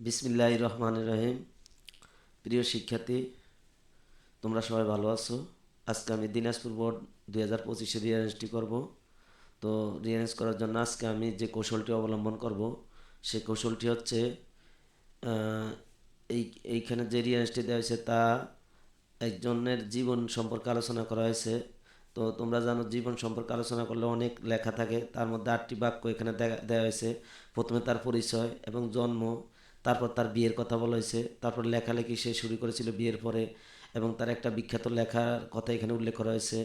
বিসমিল্লাহির রহমানির রহিম। প্রিয় শিক্ষার্থী, তোমরা সবাই ভালো আছো? আজকে আমি দিনাজপুর বোর্ড 2025-এ রিয়ারেঞ্জটি করব। তো রিয়ারেঞ্জ করার জন্য আজকে আমি যে কৌশলটি অবলম্বন করব সেই কৌশলটি হচ্ছে আহ, এই এইখানে যে রিয়ারেঞ্জটি দেওয়া হয়েছে তা একজনের জীবন সম্পর্কে আলোচনা করা হয়েছে। তো তোমরা জানো জীবন সম্পর্কে আলোচনা করলে অনেক লেখা থাকে, তার মধ্যে 8টি বাক্য এখানে দেওয়া হয়েছে। প্রথমে তার পরিচয় এবং জন্ম, তারপর তার বিয়ের কথা বলা হয়েছে, তারপর লেখালেখি সে শুরু করেছিল বিয়ের পরে এবং তার একটা বিখ্যাত লেখার কথা এখানে উল্লেখ করা হয়েছে।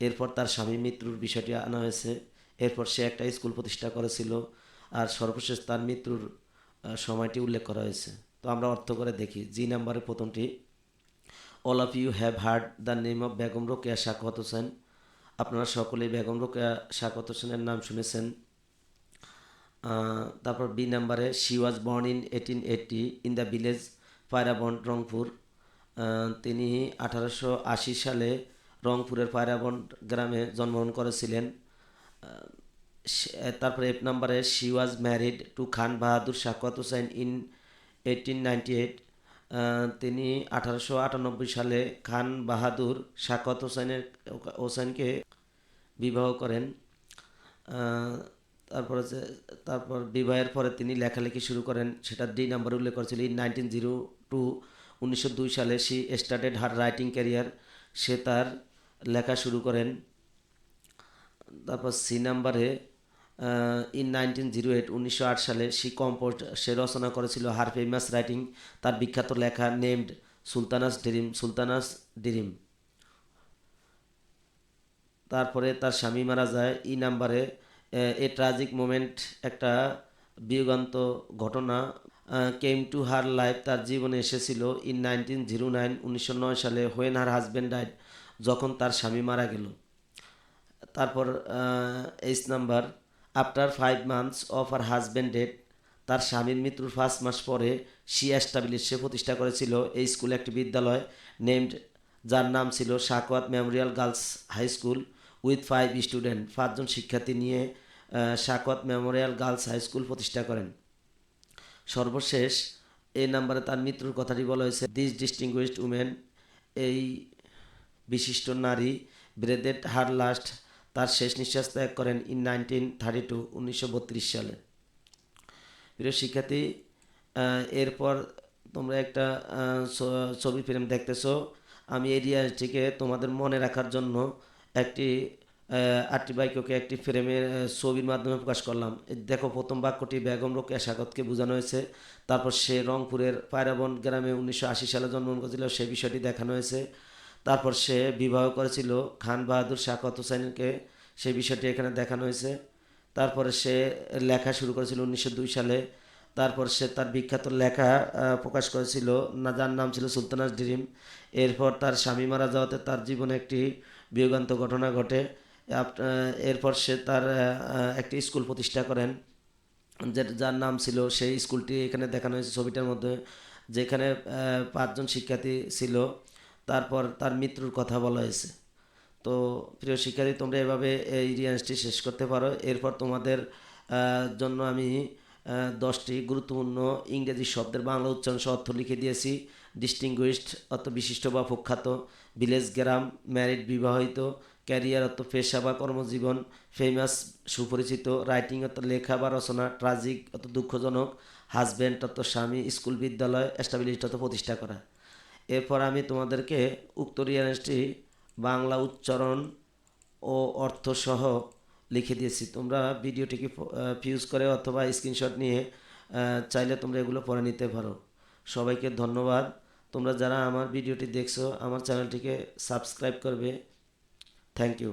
এরপর তার স্বামী মৃত্যুর বিষয়টি আনা হয়েছে। এরপর সে একটা স্কুল প্রতিষ্ঠা করেছিল। আর সর্বশেষ তার মৃত্যুর সময়টি উল্লেখ করা হয়েছে। তো আমরা অর্থ করে দেখি। জি নাম্বারের প্রথমটি, all of you have heard the name of Begum Rokeya Sakhawat Hossain. আপনারা সকলেই বেগম রোকেয়া সাখাওয়াত হোসেনের নাম শুনেছেন। তারপর বি নাম্বারে, she was born in 1880 in the village Pairaband Rangpur. তিনি 1880 সালে রংপুরের পায়রাবন গ্রামে জন্মগ্রহণ করেছিলেন। তারপরে এফ নাম্বারে, she was married to Khan Bahadur Sakhawat Hossain in 1898। তিনি 1898 সালে খান বাহাদুর সাখাওয়াত হোসেনকে বিবাহ করেন। আহ, তারপর হচ্ছে তারপর বিবাহের পরে তিনি লেখালেখি শুরু করেন, সেটা ডি নাম্বারে উল্লেখ করেছিল। ইন 1902, 1902 সালে সি স্টার্টেড হার রাইটিং ক্যারিয়ার। সে তার লেখা শুরু করেন। তারপর সি নাম্বারে, ইন 1908, 1908 সালে সে রচনা করেছিল হার ফেমাস রাইটিং, তার বিখ্যাত লেখা নেমড সুলতানাস ডিরিম। তারপরে তার স্বামী মারা যায়। ই নাম্বারে, এ ট্রাজিক মোমেন্ট, একটা বিয়োগান্ত ঘটনা কেম টু হার লাইফ, তার জীবনে এসেছিল। ইন 1909, 1909 সালে হোয়েন হার হাজব্যান্ড ডাইড, যখন তার স্বামী মারা গেল। তারপর H number, after 5 months of her husband death, তার স্বামীর মৃত্যুর 5 মাস পরে সে প্রতিষ্ঠা করেছিল এই স্কুলে একটি বিদ্যালয় নেমড, যার নাম ছিল Sakhawat memorial girls high school with 5 student. 5 জন শিক্ষার্থী নিয়ে Sakhawat memorial girls high school প্রতিষ্ঠা করেন। সর্বশেষ এই নাম্বারে তার মৃত্যুর কথাটি বলা হয়েছে। দিস ডিস্টিংগুইশড উমেন, এই বিশিষ্ট নারী, ব্রেদেড হার লাস্ট, তার শেষ নিঃশ্বাস ত্যাগ করেন ইন 1932, 1932 সালে। প্রিয় শিক্ষার্থী, এরপর তোমরা একটা ছবি ফ্রেম দেখতেছো। আমি এই রিয়াজটিকে তোমাদের মনে রাখার জন্য একটি 8টি বাক্যকে একটি ফ্রেমের ছবির মাধ্যমে প্রকাশ করলাম। দেখো, প্রথম বাক্যটি বেগম রোকেয়া সাখাওয়াতকে বোঝানো হয়েছে। তারপর সে রংপুরের পায়রাবন গ্রামে 1980 সালে জন্মগ্রহণ করেছিল, সেই বিষয়টি দেখানো হয়েছে। তারপর সে বিবাহ করেছিল খান বাহাদুর সাখাওয়াত হোসেনকে, সেই বিষয়টি এখানে দেখানো হয়েছে। তারপরে সে লেখা শুরু করেছিল 1902 সালে। তারপর সে তার বিখ্যাত লেখা প্রকাশ করেছিল, যার নাম ছিল সুলতানাস ডিরিম। এরপর তার স্বামী মারা যাওয়াতে তার জীবনে একটি বিয়োগান্ত ঘটনা ঘটে। এরপর সে তার একটি স্কুল প্রতিষ্ঠা করেন, যার নাম ছিল, সেই স্কুলটি এখানে দেখানো হয়েছে ছবিটার মধ্যে, যেখানে 5 জন শিক্ষার্থী ছিল। তারপর তার মৃত্যুর কথা বলা হয়েছে। তো প্রিয় শিক্ষার্থী, তোমরা এভাবে এই রিয়াজটি শেষ করতে পারো। এরপর তোমাদের জন্য আমি 10টি গুরুত্বপূর্ণ ইংরেজি শব্দের বাংলা উচ্চারণ সহ অর্থ লিখে দিয়েছি। ডিস্টিংগুইশড অর্থ বিশিষ্ট বা প্রখ্যাত, ভিলেজ গ্রাম, ম্যারিড বিবাহিত, ক্যারিয়ার অর্থ পেশা বা কর্মজীবন, ফেমাস সুপরিচিত, রাইটিং অর্থ লেখা বা রচনা, ট্রাজিক অর্থ দুঃখজনক, হাজব্যান্ড অর্থ স্বামী, স্কুল বিদ্যালয়, এস্টাবলিশড অর্থ প্রতিষ্ঠা করা। এরপর আমি তোমাদেরকে উক্ত রিয়াজটি বাংলা উচ্চারণ ও অর্থসহ লিখে দিয়েছি। তোমরা ভিডিওটিকে ফিউজ করে অথবা স্ক্রিনশট নিয়ে চাইলে তোমরা এগুলো পড়ে নিতে পারো। সবাইকে ধন্যবাদ। তোমরা যারা আমার ভিডিওটি দেখছো, আমার চ্যানেলটিকে সাবস্ক্রাইব করবে। Thank you.